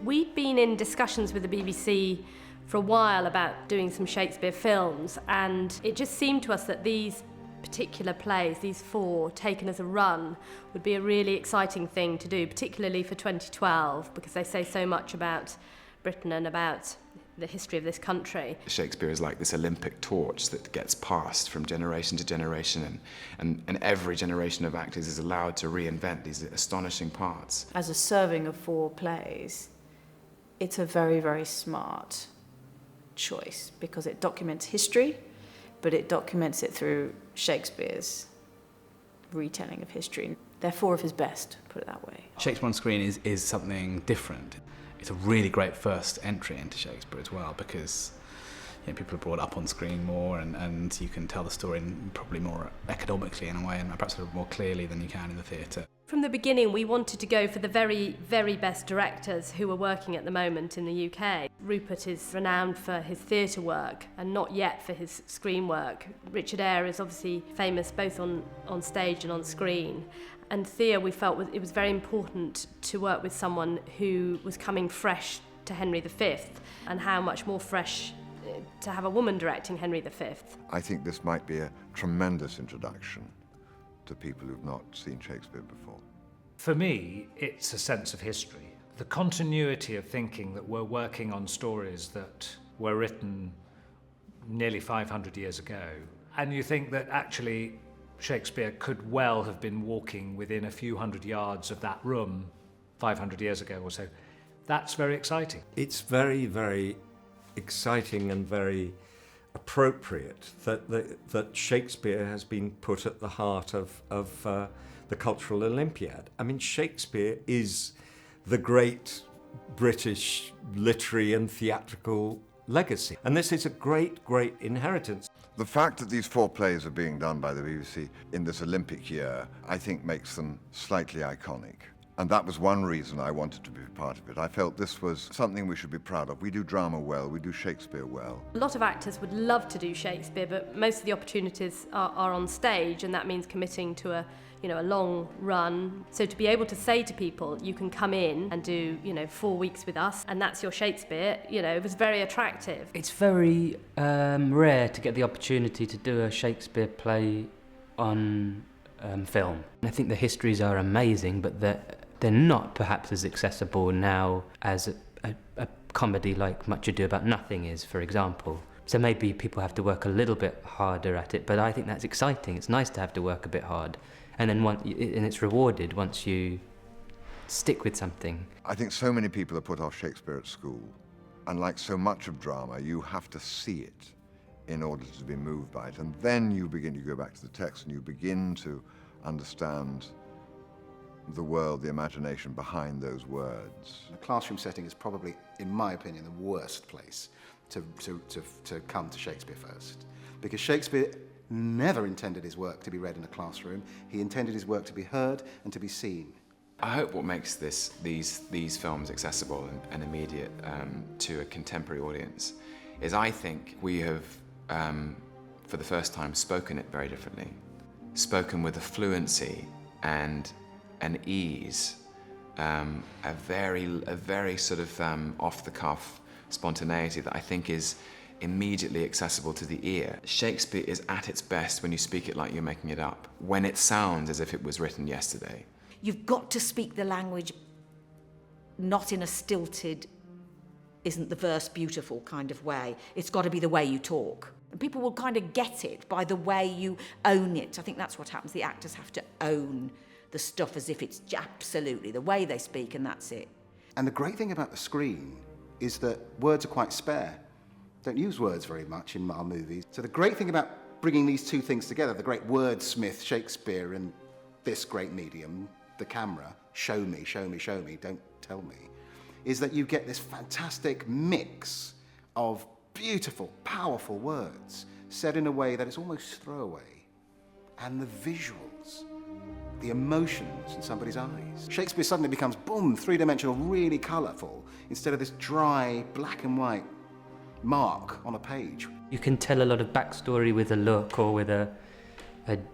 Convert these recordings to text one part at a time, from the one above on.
We'd been in discussions with the BBC for a while about doing some Shakespeare films, and it just seemed to us that these particular plays, these 4, taken as a run, would be a really exciting thing to do, particularly for 2012, because they say so much about Britain and about the history of this country. Shakespeare is like this Olympic torch that gets passed from generation to generation, and every generation of actors is allowed to reinvent these astonishing parts. As a serving of 4 plays, it's a very, very smart choice because it documents history, but it documents it through Shakespeare's retelling of history. They're 4 of his best, put it that way. Shakespeare on screen is something different. It's a really great first entry into Shakespeare as well, because people are brought up on screen more, and you can tell the story probably more economically in a way, and perhaps a little more clearly than you can in the theatre. From the beginning, we wanted to go for the very, very best directors who are working at the moment in the UK. Rupert is renowned for his theatre work and not yet for his screen work. Richard Eyre is obviously famous both on stage and on screen. And Thea, we felt it was very important to work with someone who was coming fresh to Henry V, and how much more fresh to have a woman directing Henry V. I think this might be a tremendous introduction to people who've not seen Shakespeare before. For me, it's a sense of history. The continuity of thinking that we're working on stories that were written nearly 500 years ago, and you think that actually Shakespeare could well have been walking within a few hundred yards of that room 500 years ago or so. That's very exciting. It's very, very exciting and very appropriate that Shakespeare has been put at the heart of the Cultural Olympiad. I mean, Shakespeare is the great British literary and theatrical legacy. And this is a great, great inheritance. The fact that these 4 plays are being done by the BBC in this Olympic year, I think makes them slightly iconic. And that was one reason I wanted to be part of it. I felt this was something we should be proud of. We do drama well, we do Shakespeare well. A lot of actors would love to do Shakespeare, but most of the opportunities are on stage, and that means committing to a long run. So to be able to say to people, you can come in and do, 4 weeks with us, and that's your Shakespeare, it was very attractive. It's very rare to get the opportunity to do a Shakespeare play on film. I think the histories are amazing, but they're not perhaps as accessible now as a comedy like Much Ado About Nothing is, for example. So maybe people have to work a little bit harder at it, but I think that's exciting. It's nice to have to work a bit hard, and then and it's rewarded once you stick with something. I think so many people are put off Shakespeare at school, and like so much of drama, you have to see it in order to be moved by it, and then you go back to the text and you begin to understand the world, the imagination behind those words. The classroom setting is probably, in my opinion, the worst place to come to Shakespeare first. Because Shakespeare never intended his work to be read in a classroom. He intended his work to be heard and to be seen. I hope what makes these films accessible and immediate to a contemporary audience is I think we have, for the first time, spoken it very differently. Spoken with a fluency and an ease, a very sort of off-the-cuff spontaneity that I think is immediately accessible to the ear. Shakespeare is at its best when you speak it like you're making it up, when it sounds as if it was written yesterday. You've got to speak the language not in a stilted, isn't the verse beautiful kind of way. It's got to be the way you talk. And people will kind of get it by the way you own it. I think that's what happens. The actors have to own the stuff as if it's absolutely the way they speak, and that's it. And the great thing about the screen is that words are quite spare. Don't use words very much in our movies. So the great thing about bringing these 2 things together, the great wordsmith Shakespeare and this great medium, the camera, show me, show me, show me, don't tell me, is that you get this fantastic mix of beautiful, powerful words said in a way that it's almost throwaway. And the visuals, the emotions in somebody's eyes. Shakespeare suddenly becomes, boom, 3-dimensional, really colourful, instead of this dry, black and white mark on a page. You can tell a lot of backstory with a look or with a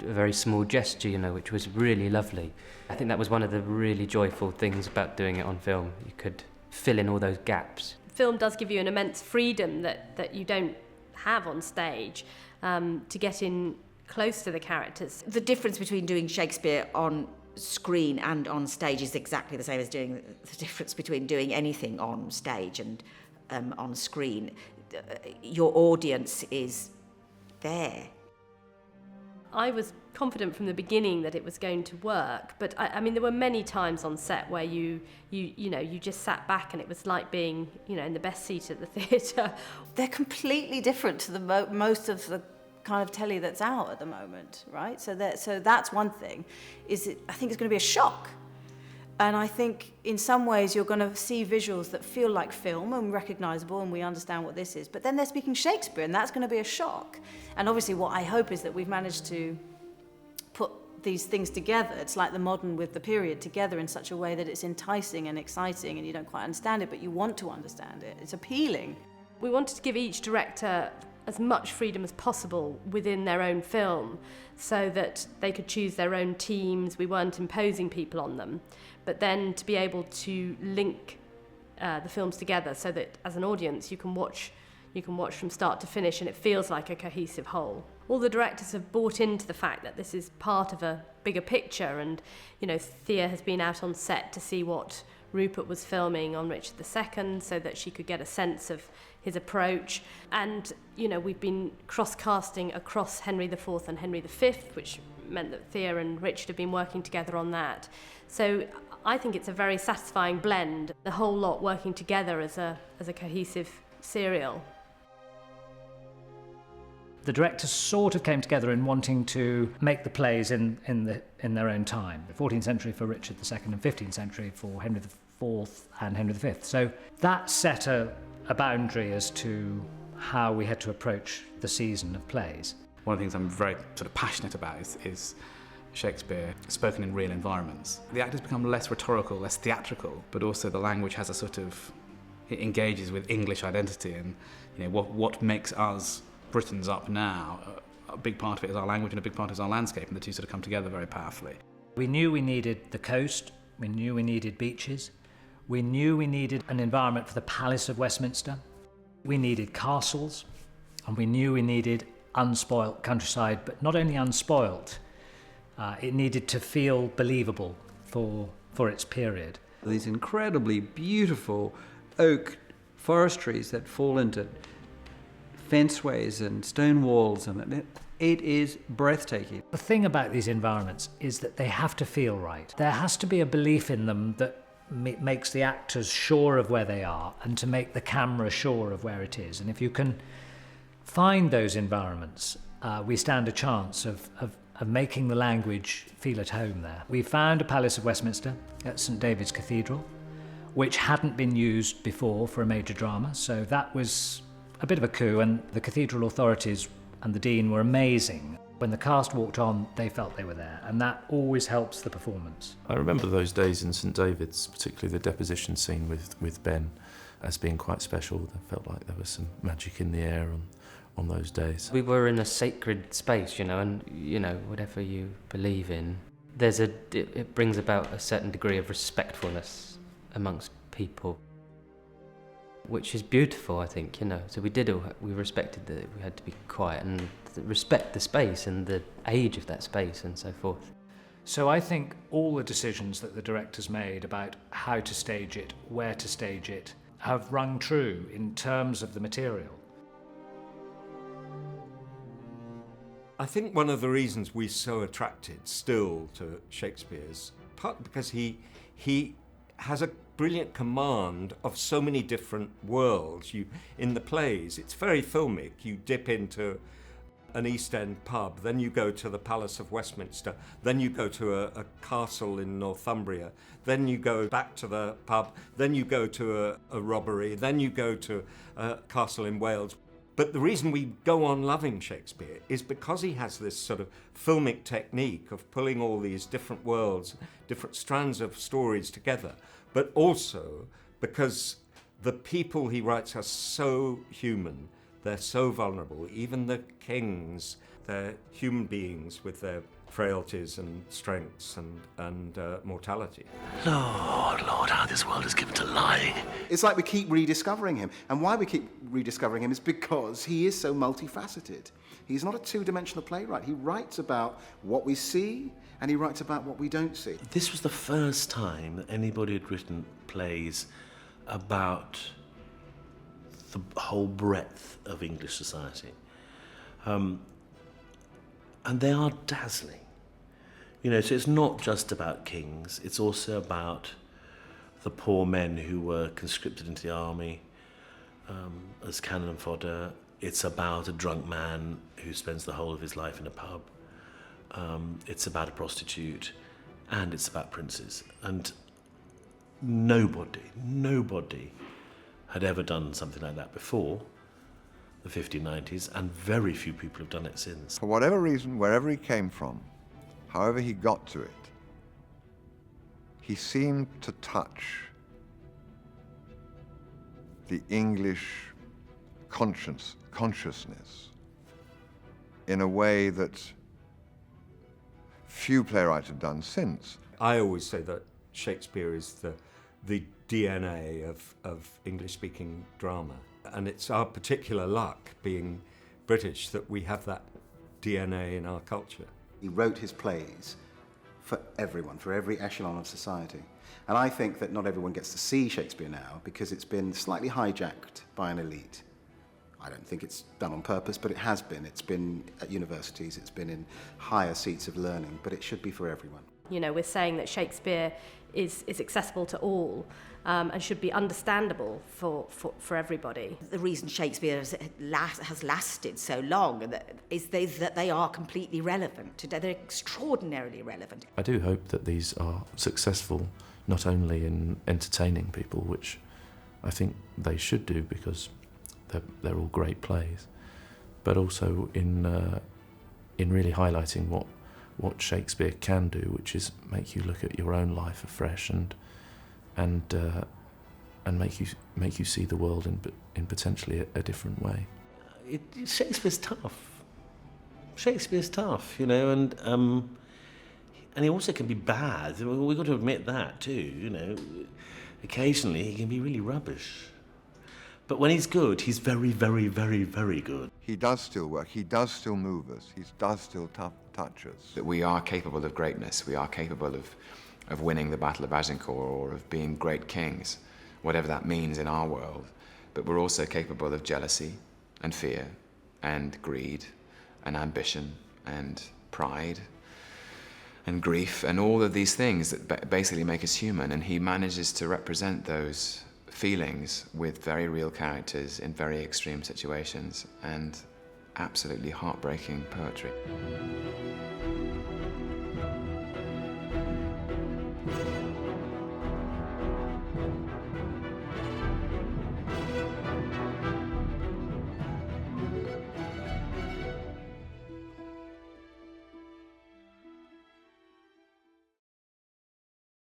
very small gesture, which was really lovely. I think that was one of the really joyful things about doing it on film. You could fill in all those gaps. Film does give you an immense freedom that you don't have on stage, to get in close to the characters. The difference between doing Shakespeare on screen and on stage is exactly the same as doing the difference between doing anything on stage and on screen. Your audience is there. I was confident from the beginning that it was going to work, but I mean, there were many times on set where you just sat back and it was like being, in the best seat at the theatre. They're completely different to the most of the kind of telly that's out at the moment, right? So that's one thing. I think it's going to be a shock. And I think in some ways you're going to see visuals that feel like film and recognisable and we understand what this is. But then they're speaking Shakespeare and that's going to be a shock. And obviously what I hope is that we've managed to put these things together. It's like the modern with the period together in such a way that it's enticing and exciting and you don't quite understand it, but you want to understand it. It's appealing. We wanted to give each director as much freedom as possible within their own film so that they could choose their own teams. We weren't imposing people on them. But then to be able to link the films together so that as an audience you can watch from start to finish and it feels like a cohesive whole. All the directors have bought into the fact that this is part of a bigger picture, and Thea has been out on set to see what Rupert was filming on Richard II so that she could get a sense of his approach. And we've been cross-casting across Henry IV and Henry V, which meant that Thea and Richard have been working together on that. So I think it's a very satisfying blend, the whole lot working together as a cohesive serial. The directors sort of came together in wanting to make the plays in their own time. 14th century for Richard II and 15th century for Henry IV and Henry V. So that set a boundary as to how we had to approach the season of plays. One of the things I'm very sort of passionate about is Shakespeare spoken in real environments. The actors become less rhetorical, less theatrical, but also the language has it engages with English identity and what makes us Britons up now. A big part of it is our language and a big part is our landscape, and the two sort of come together very powerfully. We knew we needed the coast, we knew we needed beaches, we knew we needed an environment for the Palace of Westminster, we needed castles, and we knew we needed unspoilt countryside, but not only unspoilt, it needed to feel believable for its period. These incredibly beautiful oak forestries that fall into fenceways and stone walls, and it is breathtaking. The thing about these environments is that they have to feel right. There has to be a belief in them that makes the actors sure of where they are and to make the camera sure of where it is. And if you can find those environments, we stand a chance of making the language feel at home there. We found a Palace of Westminster at St David's Cathedral, which hadn't been used before for a major drama, so that was a bit of a coup, and the cathedral authorities and the dean were amazing. When the cast walked on, they felt they were there, and that always helps the performance. I remember those days in St David's, particularly the deposition scene with Ben, as being quite special. I felt like there was some magic in the air on those days. We were in a sacred space, and whatever you believe in, it brings about a certain degree of respectfulness amongst people, which is beautiful, I think, So we respected that we had to be quiet and respect the space and the age of that space and so forth. So I think all the decisions that the directors made about how to stage it, where to stage it, have rung true in terms of the material. I think one of the reasons we're so attracted still to Shakespeare is partly because he has a brilliant command of so many different worlds. In the plays, it's very filmic. You dip into an East End pub, then you go to the Palace of Westminster, then you go to a castle in Northumbria, then you go back to the pub, then you go to a robbery, then you go to a castle in Wales. But the reason we go on loving Shakespeare is because he has this sort of filmic technique of pulling all these different worlds, different strands of stories together, but also because the people he writes are so human, they're so vulnerable. Even the kings, they're human beings with their frailties and strengths and mortality. Lord, how this world is given to lying. It's like we keep rediscovering him. And why we keep rediscovering him is because he is so multifaceted. He's not a two-dimensional playwright. He writes about what we see and he writes about what we don't see. This was the first time that anybody had written plays about the whole breadth of English society. And they are dazzling. You know, so it's not just about kings, it's also about the poor men who were conscripted into the army as cannon fodder. It's about a drunk man who spends the whole of his life in a pub. It's about a prostitute, and it's about princes. And nobody had ever done something like that before the 1590s, and very few people have done it since. For whatever reason, wherever he came from, however he got to it, he seemed to touch the English consciousness in a way that few playwrights have done since. I always say that Shakespeare is the DNA of English-speaking drama. And it's our particular luck, being British, that we have that DNA in our culture. He wrote his plays for everyone, for every echelon of society. And I think that not everyone gets to see Shakespeare now because it's been slightly hijacked by an elite. I don't think it's done on purpose, but it has been. It's been at universities, it's been in higher seats of learning, but it should be for everyone. You know, we're saying that Shakespeare is accessible to all and should be understandable for everybody. The reason Shakespeare has lasted so long is that they are completely relevant today. They're extraordinarily relevant. I do hope that these are successful not only in entertaining people, which I think they should do because they're all great plays, but also in really highlighting what Shakespeare can do, which is make you look at your own life afresh and make you see the world in potentially a different way. Shakespeare's tough. Shakespeare's tough, you know, and he also can be bad. We've got to admit that too, you know. Occasionally he can be really rubbish. But when he's good, he's very, very, very, very good. He does still work, he does still move us, he does still touch us. That we are capable of greatness, we are capable of winning the Battle of Agincourt or of being great kings, whatever that means in our world. But we're also capable of jealousy and fear and greed and ambition and pride and grief and all of these things that basically make us human. And he manages to represent those feelings with very real characters in very extreme situations and absolutely heartbreaking poetry.